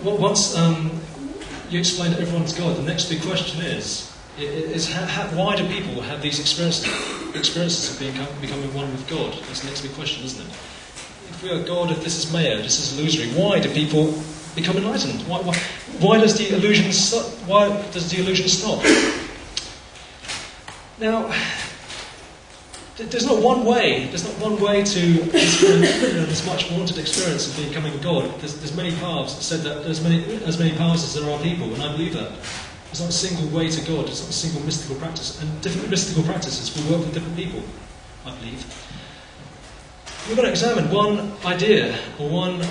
Once you explain that everyone's God, the next big question is why do people have these experiences of becoming one with God? That's the next big question, isn't it? If we are God, if this is Maya, this is illusory, why do people become enlightened? Why does the illusion stop? Why does the illusion stop? Now, there's not one way to experience this much wanted experience of becoming God. There's many paths. It said that there's as many paths as there are people, and I believe that. There's not a single way to God. There's not a single mystical practice, and different mystical practices will work with different people, I believe. We're going to examine one idea or one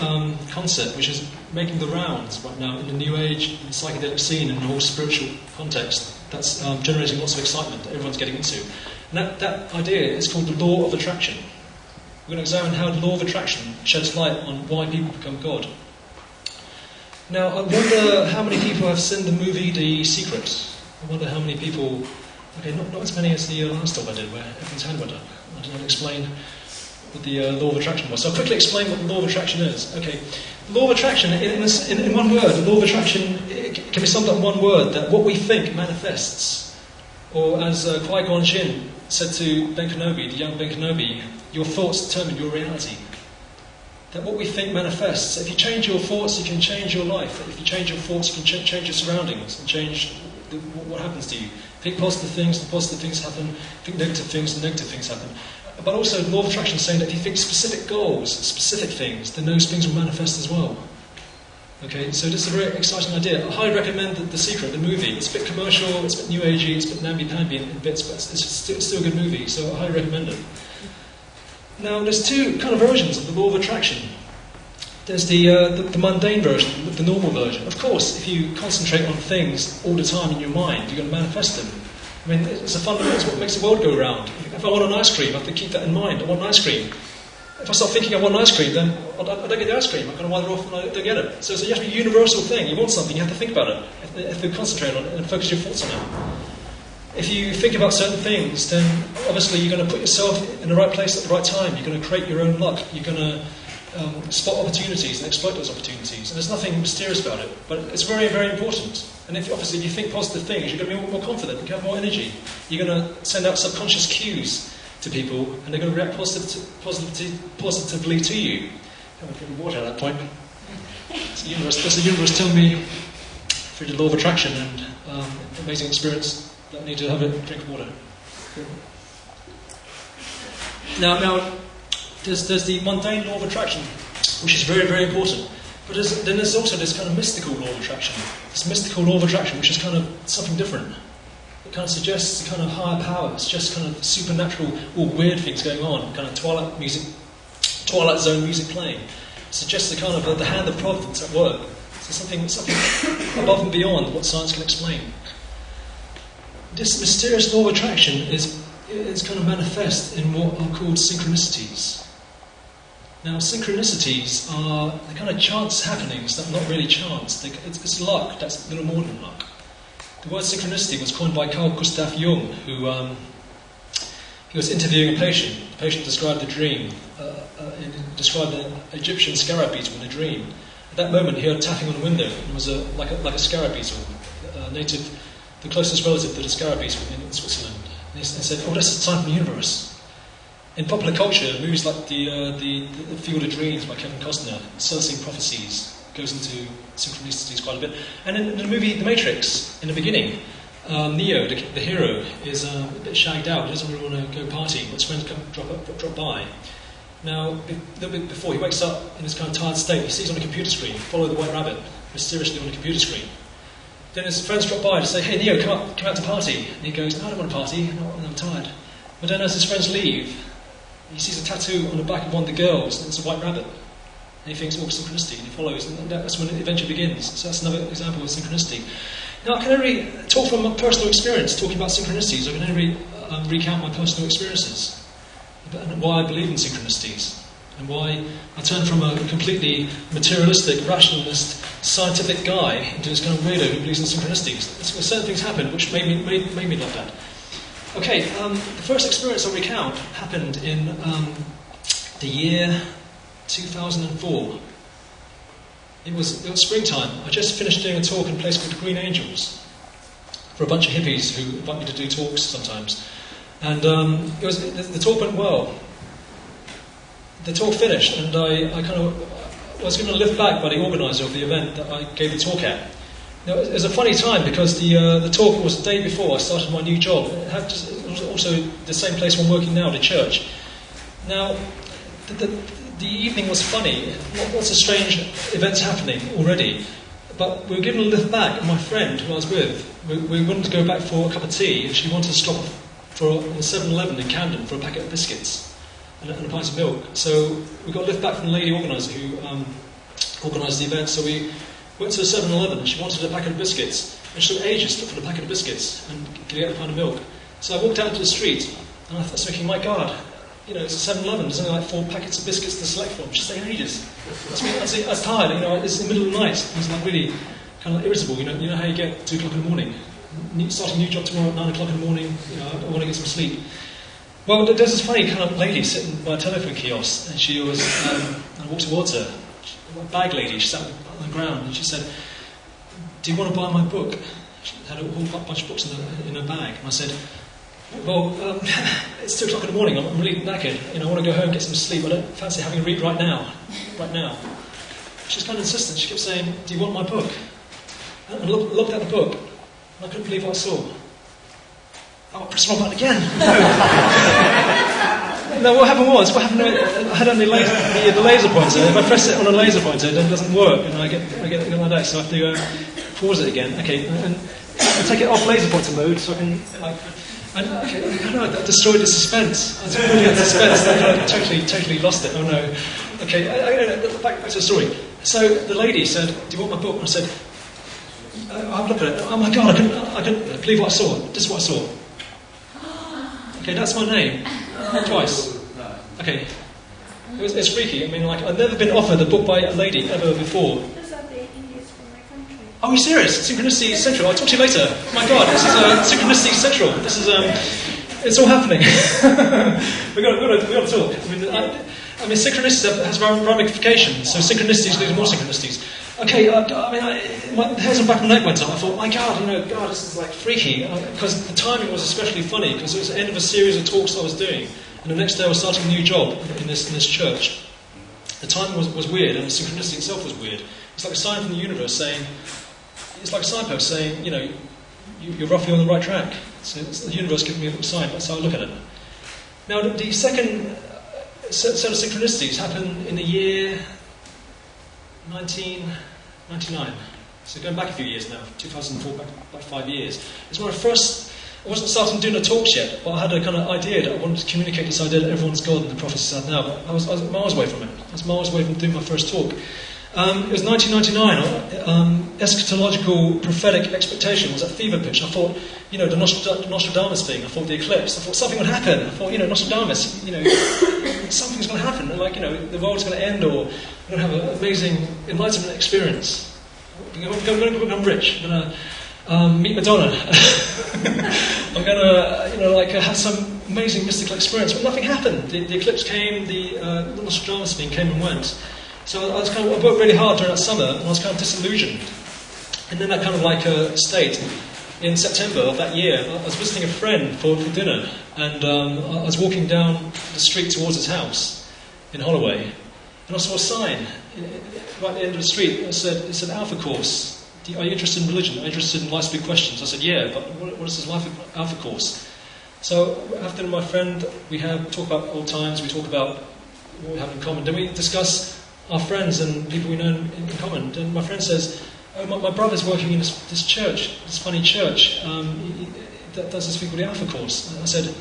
concept which is making the rounds right now in the New Age, in the psychedelic scene, in the whole spiritual context. That's generating lots of excitement that everyone's getting into. And that idea is called the law of attraction. We're going to examine how the law of attraction sheds light on why people become God. Now, I wonder how many people have seen the movie The Secret. I wonder how many people... Okay, not as many as the last talk I did, where everyone's hand went up. I did not explain what the law of attraction was. So I'll quickly explain what the law of attraction is. Okay, the law of attraction, in one word, the law of attraction can be summed up in one word, that what we think manifests. Or as Qui-Gon Jinn said to Ben Kenobi, the young Ben Kenobi, your thoughts determine your reality. That what we think manifests. If you change your thoughts, you can change your life. If you change your thoughts, you can change your surroundings and change what happens to you. Think positive things, the positive things happen. Think negative things, the negative things happen. But also, the law of attraction is saying that if you think specific goals, specific things, then those things will manifest as well. Okay, so this is a very exciting idea. I highly recommend The Secret, the movie. It's a bit commercial, it's a bit new agey, it's a bit namby-pamby in bits, but it's still a good movie, so I highly recommend it. Now, there's two kind of versions of the law of attraction. There's the mundane version, the normal version. Of course, if you concentrate on things all the time in your mind, you're going to manifest them. I mean, it's a fundamental, it's what makes the world go round. If I want an ice cream, I have to keep that in mind. I want an ice cream. If I start thinking I want an ice cream, then I don't get the ice cream. I'm going to wander off and I don't get it. So it's a universal thing. You want something, you have to think about it. You have to concentrate on it and focus your thoughts on it. If you think about certain things, then obviously you're going to put yourself in the right place at the right time. You're going to create your own luck. You're going to spot opportunities and exploit those opportunities. And there's nothing mysterious about it, but it's very, very important. And if you think positive things, you're going to be more confident, you have more energy. You're going to send out subconscious cues to people, and they're going to react positively to you. I'm going to drink water at that point. Does the universe tell me through the law of attraction and amazing experience that I need to have a drink of water? Now, there's the mundane law of attraction, which is very, very important. But then there's also this kind of mystical law of attraction. This mystical law of attraction, which is kind of something different. It kind of suggests a kind of higher power. It's just kind of supernatural or weird things going on. Kind of Twilight Zone music playing. It suggests the kind of the hand of providence at work. So something above and beyond what science can explain. This mysterious law of attraction is kind of manifest in what are called synchronicities. Now, synchronicities are the kind of chance happenings that are not really chance. It's luck. That's a little more than luck. The word synchronicity was coined by Carl Gustav Jung, who he was interviewing a patient. The patient described a dream, described an Egyptian scarab beetle in a dream. At that moment, he heard tapping on a window. It was like a scarab beetle, the closest relative to the scarab beetle in Switzerland. And he said, "Oh, that's a sign from the universe." In popular culture, movies like the Field of Dreams by Kevin Costner, Celestine Prophecies, goes into synchronicities quite a bit. And in the movie The Matrix, in the beginning, Neo, the hero, is a bit shagged out. He doesn't really want to go party, but his friends drop by. Now, a little bit before, he wakes up in this kind of tired state. He sees on a computer screen, follow the white rabbit, mysteriously on a computer screen. Then his friends drop by to say, "Hey, Neo, come out to party." And he goes, "No, I don't want to party, I'm tired." But then as his friends leave, he sees a tattoo on the back of one of the girls, and it's a white rabbit. And he thinks, synchronicity, and he follows, and that's when it eventually begins. So that's another example of synchronicity. Now, I can only talk from my personal experience, talking about synchronicities. I can only recount my personal experiences, and why I believe in synchronicities, and why I turned from a completely materialistic, rationalist, scientific guy into this kind of weirdo who believes in synchronicities. Certain things happened which made me like that. Okay, the first experience I'll recount happened in the year 2004. It was springtime. I just finished doing a talk in a place called the Green Angels for a bunch of hippies who invite me to do talks sometimes. And the talk went well. The talk finished, and I kind of was given a lift back by the organiser of the event that I gave the talk at. Now, it was a funny time because the talk was the day before I started my new job. It was also the same place where I'm working now, the church. Now, the evening was funny. Lots of strange events happening already. But we were given a lift back, and my friend who I was with, we wanted to go back for a cup of tea, and she wanted to stop for a 7-Eleven in Camden for a packet of biscuits and a pint of milk. So we got a lift back from the lady organiser who organised the event. So we went to the 7-Eleven, and she wanted a packet of biscuits. And she took ages for the packet of biscuits and get a pint of milk. So I walked out into the street, and I was thinking, my God, it's a 7-Eleven, there's only like 4 packets of biscuits to select from. She's taking ages. I was tired, it's in the middle of the night. I was like really kind of irritable, you know how you get 2 o'clock in the morning. Starting a new job tomorrow at 9 o'clock in the morning, I want to get some sleep. Well, there's this funny kind of lady sitting by a telephone kiosk, and she was, I walked towards her, a bag lady, she sat on the ground, and she said, do you want to buy my book? She had a whole bunch of books in her bag, and I said, well, it's 2 o'clock in the morning, I'm really knackered, I want to go home and get some sleep, I don't fancy having a read right now. She's kind of insistent, she kept saying, do you want my book? And I looked at the book, and I couldn't believe what I saw. Oh, I pressed the wrong button again! No, what happened, I had only the laser pointer. If I press it on a laser pointer, then it doesn't work, and I get it like that, so I have to pause it again. Okay, and I take it off laser pointer mode, so I can, I know, that destroyed the suspense. I was building up the suspense, I totally lost it. Oh no. Okay, back to the story. So the lady said, do you want my book? And I said, I looked at it, oh my God, I couldn't believe what I saw. This is what I saw. Okay, that's my name. Twice. Okay. It's freaky. I've never been offered a book by a lady ever before. Those are the Indians from my country. Oh, are you serious? Synchronicity Central. I'll talk to you later. Oh my God, this is Synchronicity Central. This is, it's all happening. we got to talk. Synchronicity has ramifications, so synchronicities lead to more synchronicities. Okay, my hairs on the back of my neck went up. I thought, my God, this is like freaky. Because the timing was especially funny, because it was the end of a series of talks I was doing. And the next day I was starting a new job in this church. The timing was weird, and the synchronicity itself was weird. It's like a sign from the universe saying, it's like a signpost saying, you're roughly on the right track. So it's the universe giving me a little sign. That's how I look at it. Now, the second set of synchronicities happened in the year 1999. So going back a few years now, 2004, back 5 years. It's when I wasn't starting doing the talks yet, but I had a kind of idea that I wanted to communicate this idea that everyone's God and the prophets are now, but I was miles away from it. I was miles away from doing my first talk. It was 1999. Eschatological prophetic expectation was at fever pitch. I thought, the Nostradamus thing. I thought the eclipse. I thought something would happen. I thought, Nostradamus. Something's going to happen. The world's going to end, or we're going to have an amazing enlightenment experience. I'm going to become rich. I'm going to meet Madonna. I'm going to have some amazing mystical experience. But nothing happened. The eclipse came. The Nostradamus thing came and went. So I worked really hard during that summer, and I was kind of disillusioned. And then that kind of state. In September of that year, I was visiting a friend for dinner, and I was walking down the street towards his house in Holloway, and I saw a sign right at the end of the street. It said Alpha Course. Are you interested in religion? Are you interested in life's big questions? I said, yeah, but what is this Alpha Course? So after my friend, we talk about old times, we talk about what we have in common. Then we discuss our friends and people we know in common. And my friend says, oh, my brother's working in this church, this funny church, that does this thing called the Alpha Course. And I said,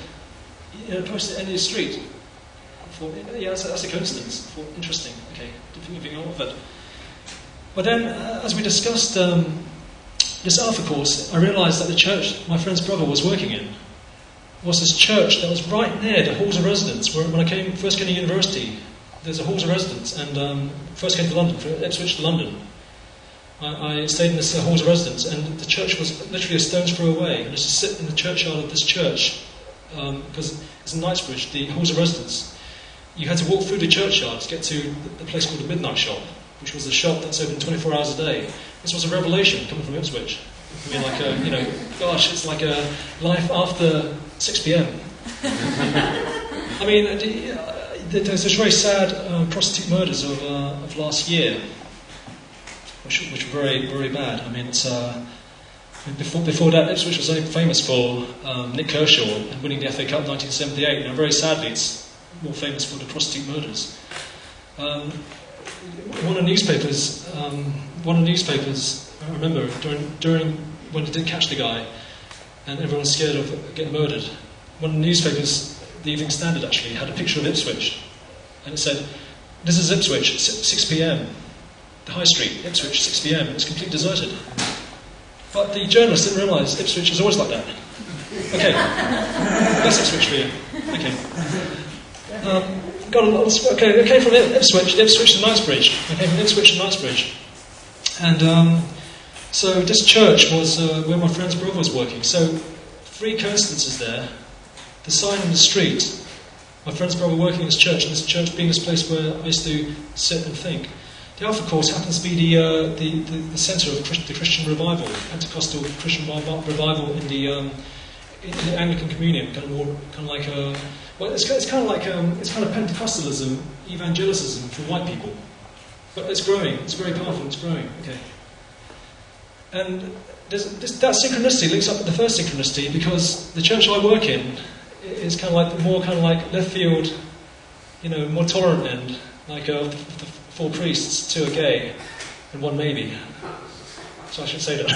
close to the end of the street. I thought, yeah, that's a coincidence. I thought, interesting, okay, moving on with it. But then, as we discussed this Alpha Course, I realised that the church my friend's brother was working in was this church that was right near the halls of residence. When I first came to university, there's a halls of residence, and first came to London, from Ipswich to London. I stayed in this halls of residence, and the church was literally a stone's throw away. And I used to sit in the churchyard of this church, because it's in Knightsbridge, the halls of residence. You had to walk through the churchyard to get to the place called the Midnight Shop. which was a shop that's open 24 hours a day. This was a revelation coming from Ipswich. I mean, like gosh, it's like a life after 6 p.m. I mean, there's this very sad prostitute murders of last year, which were very, very bad. I mean, it's before that, Ipswich was only famous for Nick Kershaw and winning the FA Cup in 1978. Now, very sadly, it's more famous for the prostitute murders. One of the newspapers, I remember during when they did catch the guy, and everyone was scared of getting murdered. One of the newspapers, the Evening Standard, actually had a picture of Ipswich, and it said, "This is Ipswich, 6 p.m. The High Street, Ipswich, 6 p.m. It's completely deserted." But the journalist didn't realise Ipswich is always like that. Okay, that's Ipswich for you. Okay. I came from Ipswich to Knightsbridge. I came from Ipswich to Knightsbridge. And so this church was where my friend's brother was working. So 3 coincidences there. The sign on the street, my friend's brother working in this church, and this church being this place where I used to sit and think. The Alpha Course happens to be the centre of the Christian revival, Pentecostal Christian revival in the Anglican Communion, it's kind of Pentecostalism, evangelicism for white people, but it's growing. It's very powerful. It's growing. Okay, and that synchronicity links up with the first synchronicity because the church I work in is kind of like left field, more tolerant end, like the 4 priests, 2 are gay, and 1 maybe. So I should say that.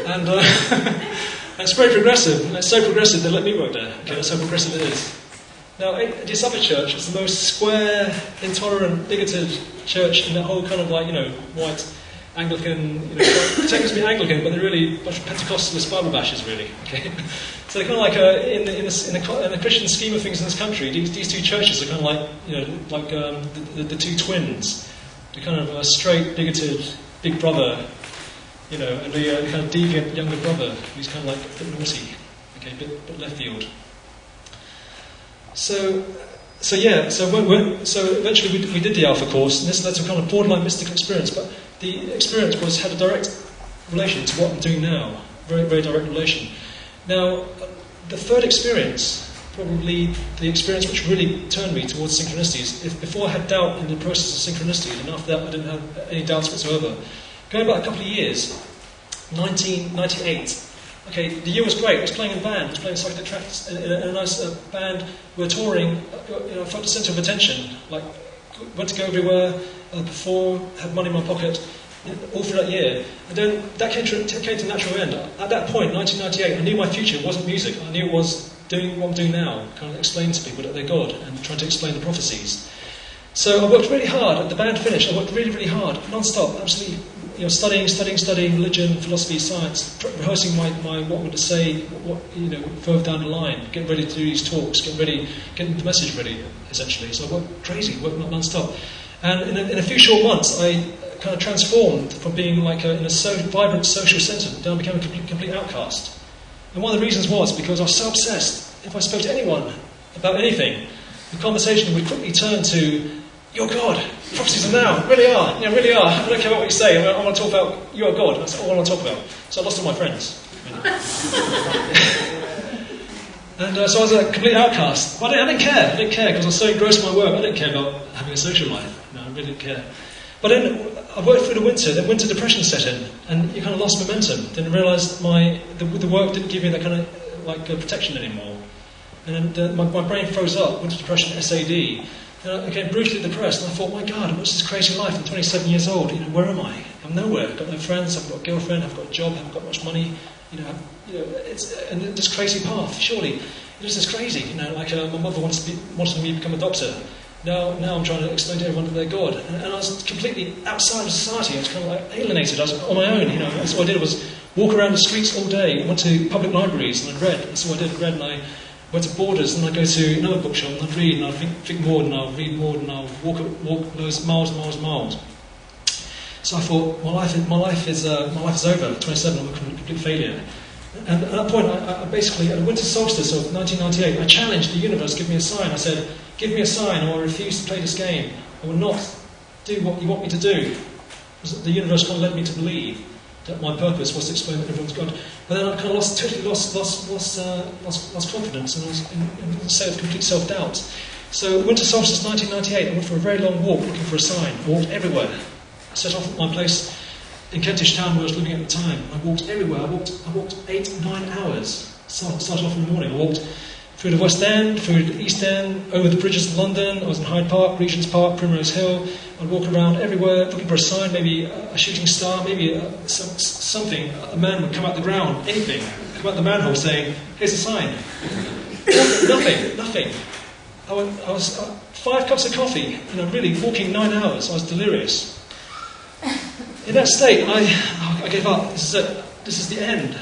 And it's very progressive, and it's so progressive they let me work there. Okay, that's how progressive it is. Now, this other church is the most square, intolerant, bigoted church in the whole kind of white Anglican, pretend to be Anglican, but they're really a bunch of Pentecostalist Bible bashers, really. Okay, so they're kind of like in the Christian scheme of things in this country, these 2 churches are kind of like the 2 twins, the kind of straight, bigoted big brother, and the kind of deviant younger brother who's kind of like a bit naughty, okay, bit left field. So eventually we did the Alpha Course, and this led to a kind of borderline mystical experience, but the experience had a direct relation to what I'm doing now, very, very direct relation. Now, the third experience, probably the experience which really turned me towards synchronicities, if before I had doubt in the process of synchronicity, and after that I didn't have any doubts whatsoever. Going back a couple of years, 1998, okay, the year was great. I was playing in a band, I was playing psychedelic tracks in a nice band. We were touring, I felt the centre of attention, like went to go everywhere, perform, had money in my pocket, all through that year. And then that came to a natural end. At that point, 1998, I knew my future wasn't music. I knew it was doing what I'm doing now, kind of explaining to people that they're God and trying to explain the prophecies. So I worked really hard. The band finished. I worked really, really hard, non-stop, absolutely. Studying religion, philosophy, science, rehearsing my what I'm going to say, further down the line, getting ready to do these talks, getting the message ready, essentially. So I worked crazy, worked non-stop. And in a few short months, I kind of transformed from being like in a vibrant social centre down became a complete outcast. And one of the reasons was because I was so obsessed. If I spoke to anyone about anything, the conversation would quickly turn to, "You're God. Prophecies are now. Really are. Really are. I don't care what you say. I want to talk about you're God. That's all I want to talk about." So I lost all my friends. And so I was a complete outcast. But I didn't care. I didn't care because I was so engrossed in my work. I didn't care about having a social life. No, I really didn't care. But then I worked through the winter. Then winter depression set in, and you kind of lost momentum. Then I realised the work didn't give me that kind of protection anymore. And then my brain froze up. Winter depression, SAD. And I became brutally depressed, and I thought, my God, what's this crazy life? I'm 27 years old. Where am I? I'm nowhere. I've got no friends. I've got a girlfriend. I've got a job. I haven't got much money. It's this crazy path. Surely, this is crazy. My mother wanted me to become a doctor. Now I'm trying to explain to everyone that they're God, and I was completely outside of society. I was kind of like alienated. I was on my own. That's what I did was walk around the streets all day. I went to public libraries and I read. That's what I did. Read, and I went to Borders, and I'd go to another bookshop, and I'd read, and I'd think more, and I'd read more, and I'd walk those miles and miles and miles. So I thought, my life is over. At 27, I'm a complete failure. And at that point, I basically, at the winter solstice of 1998, I challenged the universe, give me a sign. I said, give me a sign, or I refuse to play this game. I will not do what you want me to do. The universe kind of led me to believe that my purpose was to explain that everyone's God. But then I kind of totally lost confidence, and I was in a state of complete self-doubt. So winter solstice 1998, I went for a very long walk looking for a sign. I walked everywhere. I set off at my place in Kentish Town where I was living at the time. I walked everywhere. I walked 8-9 hours. Started off in the morning. I walked through the West End, through the East End, over the bridges of London. I was in Hyde Park, Regent's Park, Primrose Hill. I'd walk around everywhere looking for a sign, maybe a shooting star, maybe something. A man would come out the ground, anything. Come out the manhole saying, "Here's a sign." Nothing. I was 5 cups of coffee, really walking 9 hours. I was delirious. In that state, I gave up. This is it. This is the end.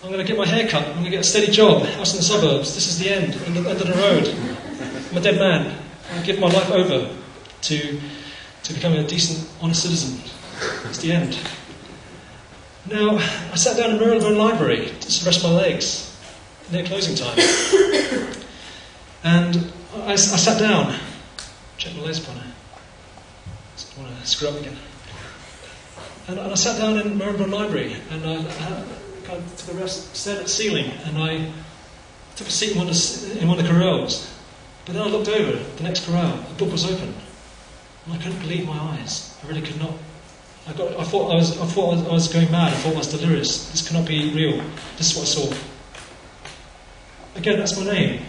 I'm going to get my hair cut. I'm going to get a steady job, house in the suburbs. This is the end of the road. I'm a dead man. I give my life over to becoming a decent, honest citizen. It's the end. Now, I sat down in Marylebone Library to rest my legs near closing time. And I sat down. Check my legs upon it. I want to screw up again. And I sat down in Marylebone Library, and I kind of took a rest, stared at the ceiling, and I took a seat in one of the corrals. But then I looked over the next corral. The book was open, and I couldn't believe my eyes. I really could not. I thought I was going mad. I thought I was delirious. This cannot be real. This is what I saw. Again, that's my name.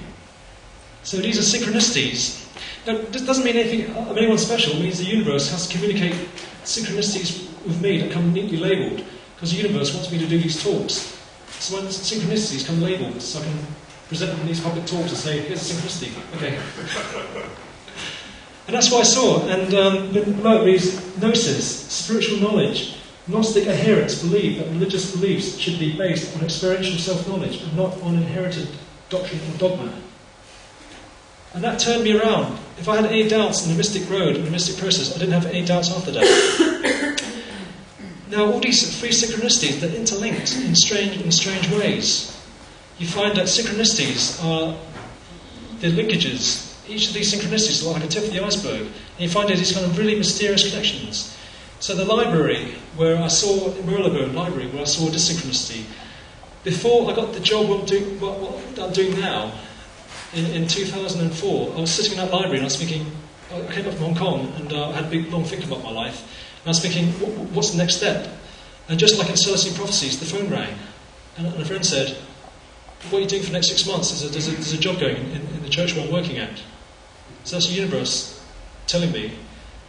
So these are synchronicities. Now, this doesn't mean anything of anyone special. It means the universe has to communicate synchronicities with me that come neatly labelled, because the universe wants me to do these talks. So when synchronicities come labelled, so I can present them in these public talks and say, "Here's a synchronicity." Okay. And that's what I saw. And below it reads, Gnosis, spiritual knowledge. Gnostic adherents believe that religious beliefs should be based on experiential self-knowledge and not on inherited doctrine or dogma. And that turned me around. If I had any doubts in the mystic road and the mystic process, I didn't have any doubts after that. Now, all these 3 synchronicities, they're interlinked in strange ways. You find that synchronicities are the linkages. Each of these synchronicities is like a tip of the iceberg. And you find these kind of really mysterious connections. So the library, where I saw, Marylebone Library, where I saw this synchronicity, before I got the job what I'm doing now, in 2004, I was sitting in that library and I was thinking, I came up from Hong Kong and I had a big, long think about my life. And I was thinking, what's the next step? And just like in Celestine Prophecies, the phone rang. And a friend said, "What are you doing for the next 6 months? There's a job going in the church where I'm working at." So that's the universe telling me,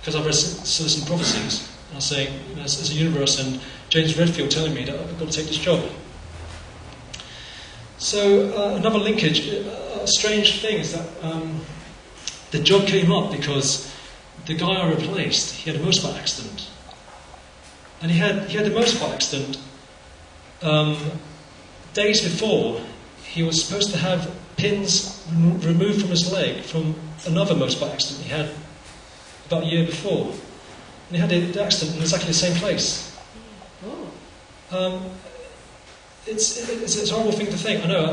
because I've read Celestine Prophecies, and I was saying, there's a universe and James Redfield telling me that I've got to take this job. So another linkage, a strange thing is that the job came up because the guy I replaced, he had a motorbike accident. And he had the motorbike accident days before. He was supposed to have pins removed from his leg from another motorbike accident he had about a year before. And he had the accident in exactly the same place. It's a horrible thing to think, I know,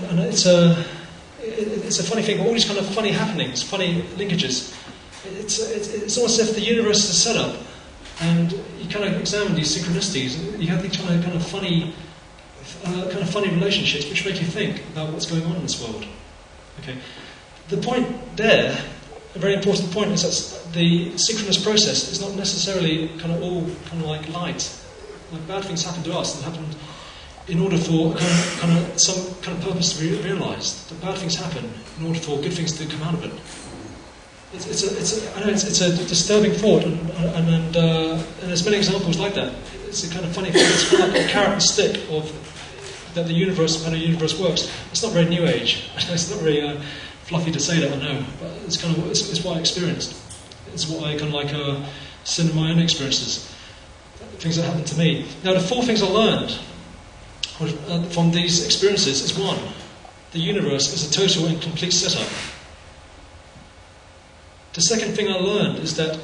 and it's a funny thing. All these kind of funny happenings, funny linkages. It's almost as if the universe is a setup, and you kind of examine these synchronicities. You have these kind of funny relationships which make you think about what's going on in this world. Okay, the point there, a very important point, is that the synchronous process is not necessarily kind of all kind of like light. Like bad things happen to us and happen in order for some kind of purpose to be realised. That bad things happen in order for good things to come out of it. I know it's a disturbing thought, and there's many examples like that. It's a kind of funny thing. It's kind of like a carrot and stick of that the universe, how the universe works. It's not very New Age. It's not very fluffy to say that, I know, but it's kind of it's what I experienced. It's what I kind of like seen in my own experiences, things that happened to me. Now, the 4 things I learned from these experiences is 1, the universe is a total and complete setup. The second thing I learned is that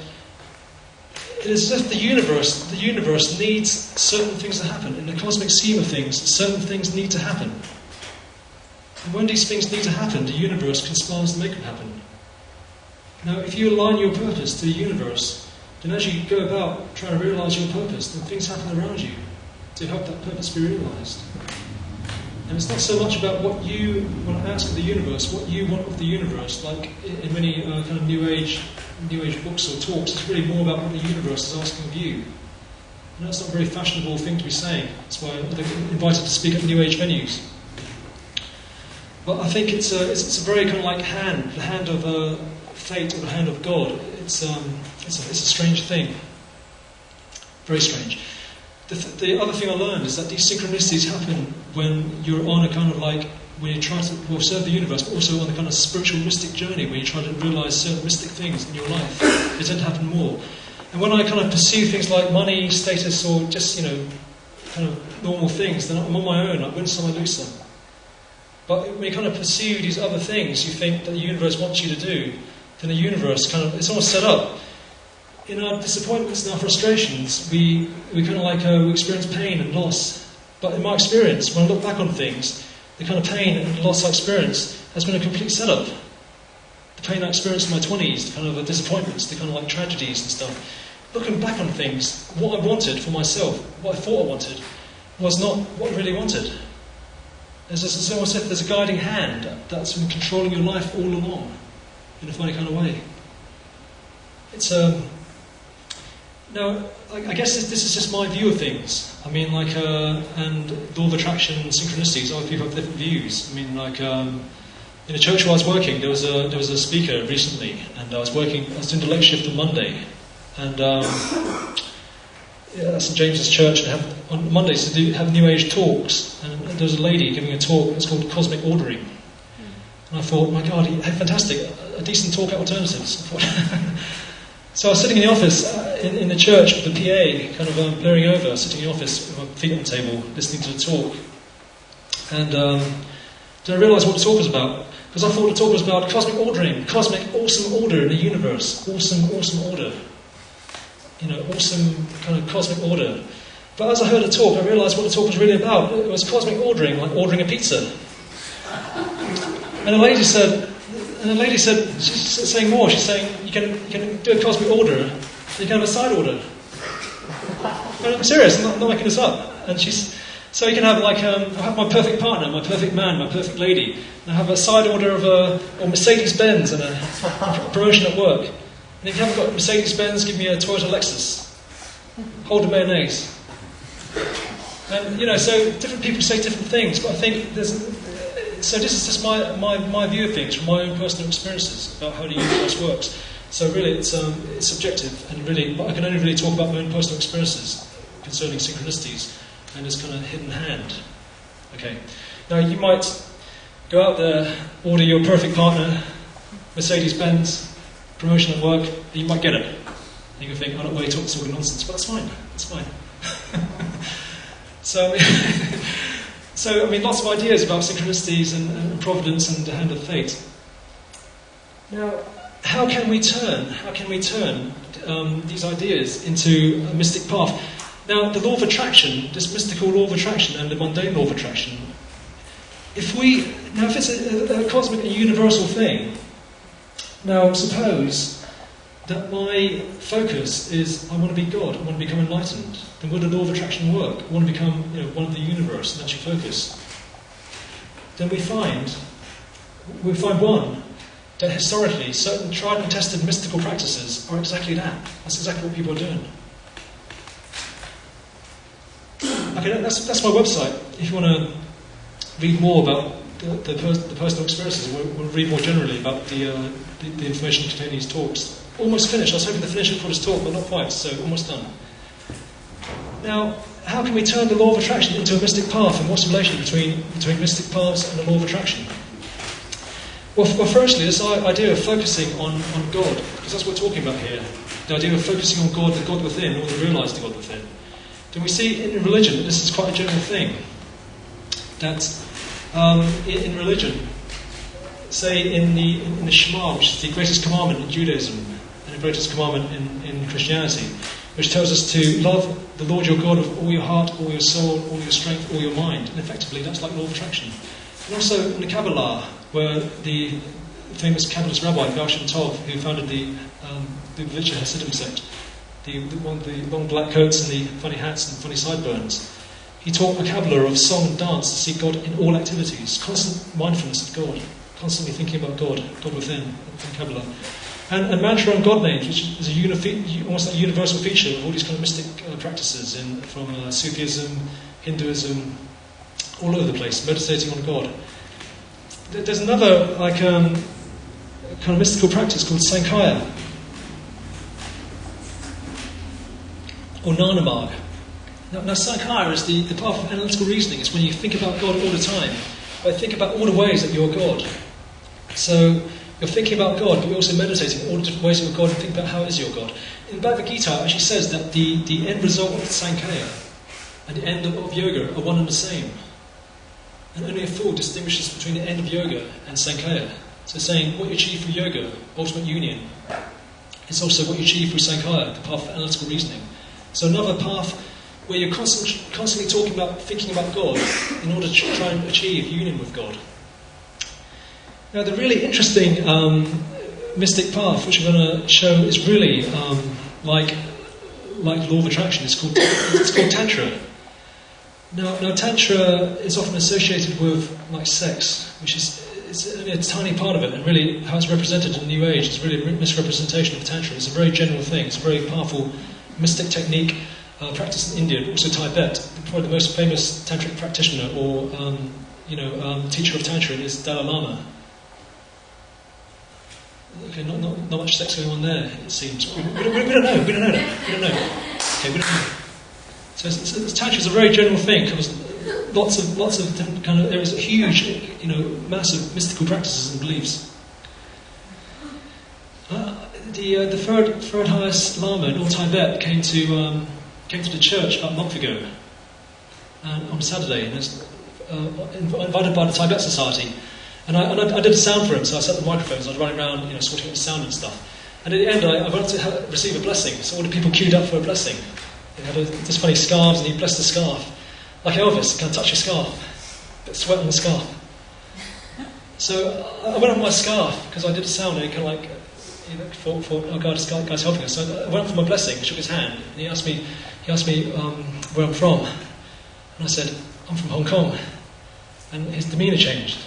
it is as if the universe needs certain things to happen. In the cosmic scheme of things, certain things need to happen. And when these things need to happen, the universe conspires to make them happen. Now, if you align your purpose to the universe, then as you go about trying to realise your purpose, then things happen around you to help that purpose be realised. And it's not so much about what you want to ask of the universe, what you want of the universe, like in many kind of New Age books or talks. It's really more about what the universe is asking of you. And that's not a very fashionable thing to be saying. That's why they're invited to speak at New Age venues. But I think it's a very kind of like the hand of fate or the hand of God. It's a strange thing, very strange. The other thing I learned is that these synchronicities happen when you're on a kind of like, when you try to serve the universe, but also on the kind of spiritual mystic journey, where you try to realise certain mystic things in your life. They tend to happen more. And when I kind of pursue things like money, status, or just, kind of normal things, then I'm on my own. I win some, I lose some. But when you kind of pursue these other things you think that the universe wants you to do, then the universe it's almost set up. In our disappointments and our frustrations, we kind of like we experience pain and loss. But in my experience, when I look back on things, the kind of pain and loss I experienced has been a complete setup. The pain I experienced in my 20s, the kind of disappointments, the kind of like tragedies and stuff. Looking back on things, what I wanted for myself, what I thought I wanted, was not what I really wanted. As almost if there's a guiding hand that's been controlling your life all along, in a funny kind of way. It's Now, I guess this is just my view of things. I mean, and law of attraction and synchronicities, other people have different views. I mean, in the church where I was working, there was a speaker recently, and I was doing the late shift on Monday, and St James's Church, and on Mondays they have New Age talks, and there was a lady giving a talk. It's called Cosmic Ordering, and I thought, my God, fantastic, a decent talk at alternatives. So I was sitting in the office in the church with the PA, kind of blaring over, sitting in the office with my feet on the table, listening to the talk. And then I realised what the talk was about, because I thought the talk was about cosmic ordering, cosmic awesome order in the universe, awesome order. Awesome kind of cosmic order. But as I heard the talk, I realised what the talk was really about. It was cosmic ordering, like ordering a pizza. And the lady said, she's saying more. She's saying you can do a cosmic order, you can have a side order. And I'm serious. I'm not making this up. And so you can have I have my perfect partner, my perfect man, my perfect lady. And I have a side order of a Mercedes-Benz and a promotion at work. And if you haven't got Mercedes-Benz, give me a Toyota Lexus. Hold the mayonnaise. And so different people say different things, but I think so this is just my view of things from my own personal experiences about how the universe works. So really, it's subjective, and really, I can only really talk about my own personal experiences concerning synchronicities and this kind of hidden hand. Okay. Now you might go out there, order your perfect partner, Mercedes-Benz, promotion at work, and you might get it. And you can think, oh, no, talking nonsense, but that's fine. That's fine. So, I mean, lots of ideas about synchronicities and providence and the hand of fate. Now, how can we turn these ideas into a mystic path? Now, the law of attraction, this mystical law of attraction and the mundane law of attraction, if it's a cosmic and universal thing, now suppose that my focus is I want to be God, I want to become enlightened, then would the law of attraction work? I want to become one of the universe, and that's your focus. Then we find one, that historically certain tried and tested mystical practices are exactly that. That's exactly what people are doing. Okay, that's my website. If you want to read more about the personal experiences, we'll read more generally about the information contained in these talks. Almost finished. I was hoping to finish it for this talk, but not quite, so almost done. Now, how can we turn the law of attraction into a mystic path, and what's the relation between mystic paths and the law of attraction? Well, firstly, this idea of focusing on God, because that's what we're talking about here. The idea of focusing on God, the God within, or to realise the God within. Then we see in religion that this is quite a general thing. That in religion, say in the Shema, which is the greatest commandment in Judaism, and the greatest commandment in Christianity, which tells us to love the Lord your God with all your heart, all your soul, all your strength, all your mind. And effectively, that's like law of attraction. And also in the Kabbalah, where the famous Kabbalist rabbi, Varshan Tov, who founded the Vicha Hasidim sect, the one with the long black coats and the funny hats and funny sideburns. He taught a Kabbalah of song and dance to seek God in all activities, constant mindfulness of God, constantly thinking about God within Kabbalah. And mantra and God names, which is almost like a universal feature of all these kind of mystic practices from Sufism, Hinduism, all over the place, meditating on God. There's another kind of mystical practice called Sankhya, or Nanamag. Now Sankhya is the path of analytical reasoning. It's when you think about God all the time, but think about all the ways that you're God. So you're thinking about God, but you're also meditating all the different ways of your God and think about how is your God. In Bhagavad Gita, it actually says that the end result of Sankhya and the end of yoga are one and the same. And only a fool distinguishes between the end of yoga and Sankhya. So saying what you achieve through yoga, ultimate union, is also what you achieve through Sankhya, the path of analytical reasoning. So another path where you're constantly thinking about God in order to try and achieve union with God. Now, the really interesting mystic path, which I'm going to show, is really like law of attraction. It's called Tantra. Now, Tantra is often associated with like sex, which it's only a tiny part of it, and really how it's represented in the New Age is really a misrepresentation of Tantra. It's a very general thing. It's a very powerful mystic technique practiced in India, but also Tibet. Probably the most famous tantric practitioner or teacher of Tantra is Dalai Lama. Okay, not much sex going on there, it seems. We don't know. Okay, we don't know. So Tantra is a very general thing. Covers lots of different kind of areas. Huge, massive mystical practices and beliefs. The third highest Lama in all Tibet came to the church about a month ago on Saturday, and was invited by the Tibet Society. And I did a sound for him, so I set the microphones, I was running around, sorting out the sound and stuff. And at the end, I wanted to receive a blessing, so all the people queued up for a blessing. They had this funny scarves, and he blessed the scarf. Like Elvis, can I touch your scarf? Bit of sweat on the scarf. So I went up my scarf, because I did a sound, and he kind of like, for this guy's helping us. So I went up for my blessing, shook his hand, and he asked me where I'm from. And I said, I'm from Hong Kong. And his demeanour changed.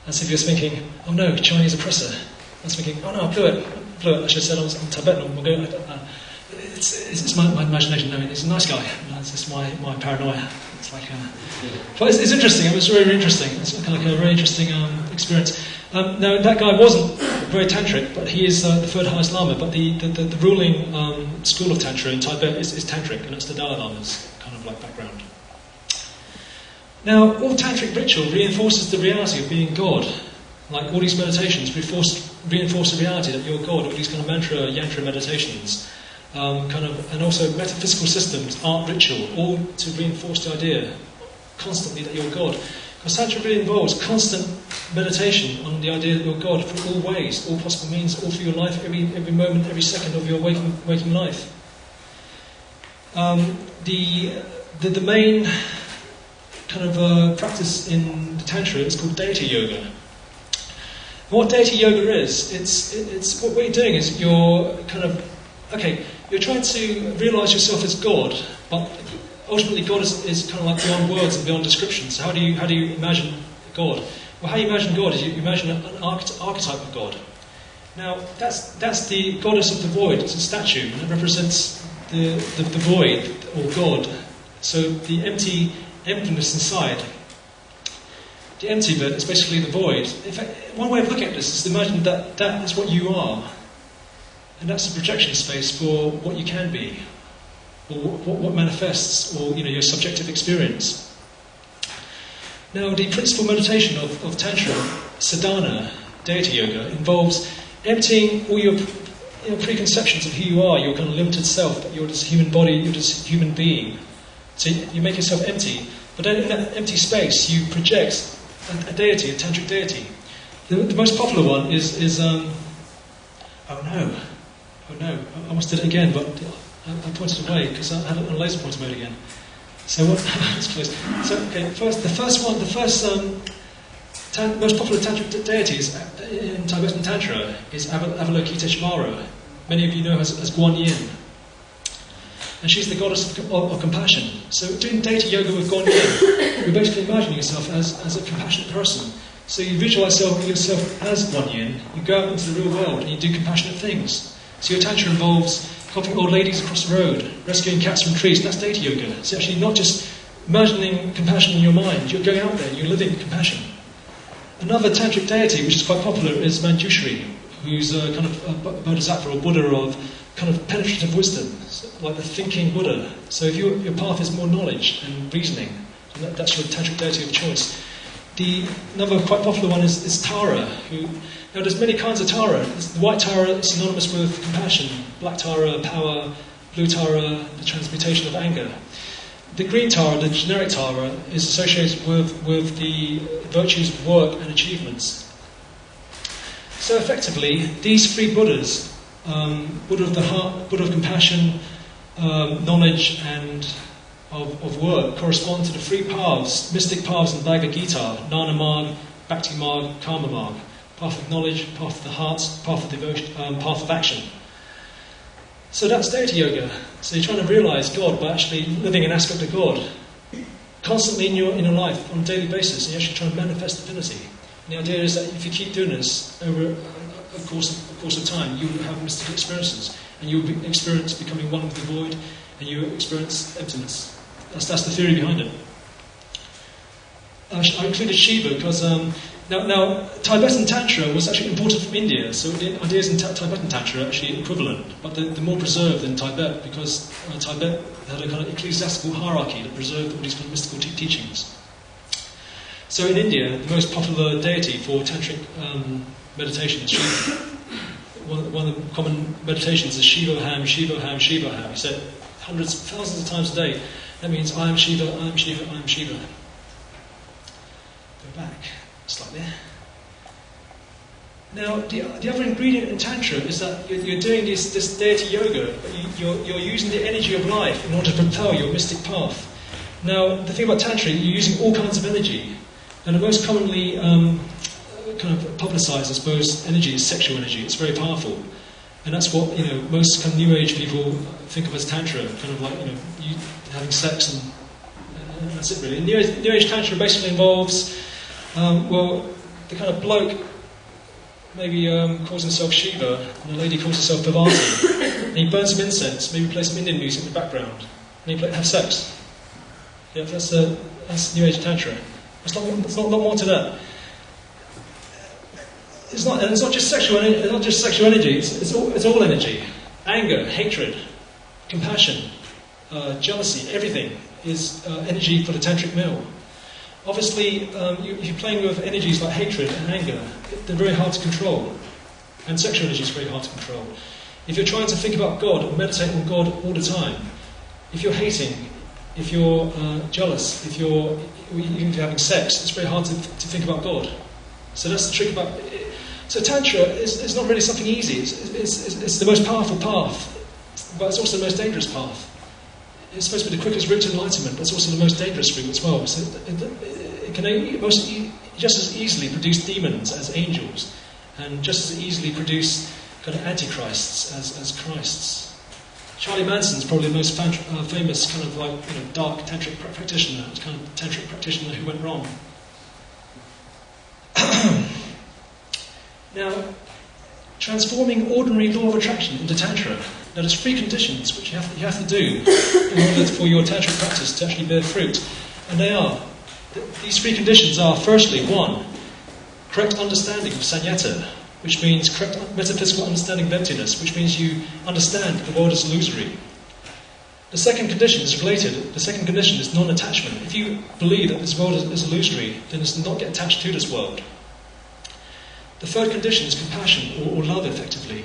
As if he was thinking, oh no, Chinese oppressor. I was thinking, oh no, I blew it. I should have said I'm Tibetan. It's my imagination. No, he's a nice guy. It's just my paranoia. It's like, but it's interesting. It was really interesting. It's kind of like a very interesting experience. Now that guy wasn't very tantric, but he is the third highest Lama. But the ruling school of Tantra in Tibet is tantric, and it's the Dalai Lama's kind of like background. Now, all tantric ritual reinforces the reality of being God. Like all these meditations reinforce the reality that you're God. All these kind of mantra, yantra meditations, and also metaphysical systems, art, ritual, all to reinforce the idea constantly that you're God. Because Tantra really involves constant meditation on the idea that you're God for all ways, all possible means, all through your life, every moment, every second of your waking life. The main kind of practice in the Tantra is called deity yoga. And what deity yoga is, it's what you're doing is you're trying to realise yourself as God, but ultimately God is kind of like beyond words and beyond description. So how do you imagine God? Well, how you imagine God is you imagine an archetype of God. Now that's the goddess of the void. It's a statue, and it represents the void or God. So the emptiness inside. The empty bit is basically the void. In fact, one way of looking at this is to imagine that is what you are. And that's the projection space for what you can be, or what manifests, or your subjective experience. Now, the principal meditation of Tantra, sadhana, deity yoga, involves emptying all your preconceptions of who you are, your kind of limited self, that you're this human body, you're this human being. So you make yourself empty, but then in that empty space you project a deity, a tantric deity. The most popular one is oh no, I almost did it again, but I pointed away because I had it on laser pointer mode again. So what? It's close. So okay, the first most popular tantric deity is in Tibetan Tantra is Avalokiteshvara. Many of you know her as Guan Yin. And she's the goddess of compassion. So doing data yoga with Guan Yin, you're basically imagining yourself as a compassionate person. So you visualize yourself as Guan Yin, you go out into the real world and you do compassionate things. So your Tantra involves helping old ladies across the road, rescuing cats from trees, and that's data yoga. It's actually not just imagining compassion in your mind, you're going out there, you're living compassion. Another tantric deity, which is quite popular, is Manjushri, who's a kind of a bodhisattva or Buddha of kind of penetrative wisdom, like the thinking Buddha. So if your path is more knowledge and reasoning, that's your tantric deity of choice. Another quite popular one is Tara. Now there's many kinds of Tara. The white Tara is synonymous with compassion, black Tara, power, blue Tara, the transmutation of anger. The green Tara, the generic Tara, is associated with the virtues of work and achievements. So effectively, these three Buddhas, Buddha of the heart, Buddha of compassion, knowledge and of work, correspond to the three paths, mystic paths in Bhagavad Gita: Jnana Marg, Bhakti Marg, Karma Marg. Path of knowledge, path of the heart, path of devotion, path of action. So that's data yoga. So you're trying to realize God by actually living an aspect of God constantly in your life on a daily basis, and you're actually trying to manifest divinity. And the idea is that if you keep doing this over a course of time, you will have mystical experiences, and you will experience becoming one with the void, and you will experience emptiness. That's the theory behind it. I included Shiva because now Tibetan Tantra was actually imported from India, so the ideas in Tibetan Tantra are actually equivalent, but they're more preserved in Tibet because Tibet had a kind of ecclesiastical hierarchy that preserved all these kind of mystical teachings. So in India, the most popular deity for tantric meditation is Shiva. One of the common meditations is Shiva Ham, Shiva Ham, Shiva Ham. You say it hundreds, thousands of times a day. That means I am Shiva, I am Shiva, I am Shiva. Go back slightly. Now, the other ingredient in Tantra is that you're doing this deity yoga, but you're using the energy of life in order to propel your mystic path. Now, the thing about Tantra, you're using all kinds of energy, and the most commonly kind of publicised, I suppose, energy is sexual energy. It's very powerful, and that's what most kind of New Age people think of as Tantra, kind of like you having sex, and that's it really. And New Age Tantra basically involves the kind of bloke maybe calls himself Shiva, and the lady calls herself Bhavati, and he burns some incense, maybe play some Indian music in the background, and have sex. Yeah, that's New Age Tantra. There's not more to that. It's not just sexual energy. It's all energy. Anger, hatred, compassion, jealousy, everything is energy for the tantric meal. Obviously, if you're playing with energies like hatred and anger, they're very hard to control. And sexual energy is very hard to control. If you're trying to think about God or meditate on God all the time, if you're hating, if you're jealous, even if you're having sex, it's very hard to think about God. So that's the trick about it. So Tantra is not really something easy. It's the most powerful path, but it's also the most dangerous path. It's supposed to be the quickest route to enlightenment, but it's also the most dangerous route as well. So it can just as easily produce demons as angels, and just as easily produce kind of antichrists as Christs. Charlie Manson's probably the most famous kind of like dark tantric practitioner. It's kind of tantric practitioner who went wrong. Now, transforming ordinary law of attraction into Tantra. Now, there's three conditions which you have to do in order for your Tantric practice to actually bear fruit. And these three conditions are, firstly, one, correct understanding of Sanyata, which means correct metaphysical understanding of emptiness, which means you understand the world is illusory. The second condition is related. The second condition is non-attachment. If you believe that this world is illusory, then it's not get attached to this world. The third condition is compassion, or love, effectively.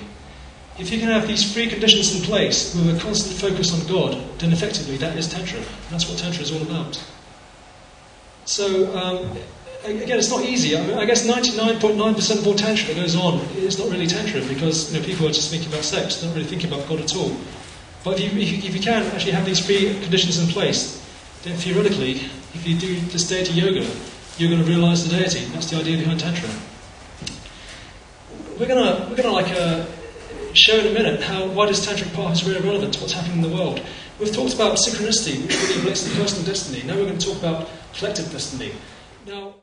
If you can have these three conditions in place with a constant focus on God, then effectively that is Tantra. That's what Tantra is all about. So, again, it's not easy. I guess 99.9% of all Tantra that goes on is not really Tantra, because people are just thinking about sex, they're not really thinking about God at all. But if you can actually have these three conditions in place, then theoretically, if you do this deity yoga, you're going to realise the deity. That's the idea behind Tantra. we're gonna show in a minute why this tantric path is really relevant to what's happening in the world. We've talked about synchronicity, which really relates to personal destiny. Now we're going to talk about collective destiny. Now.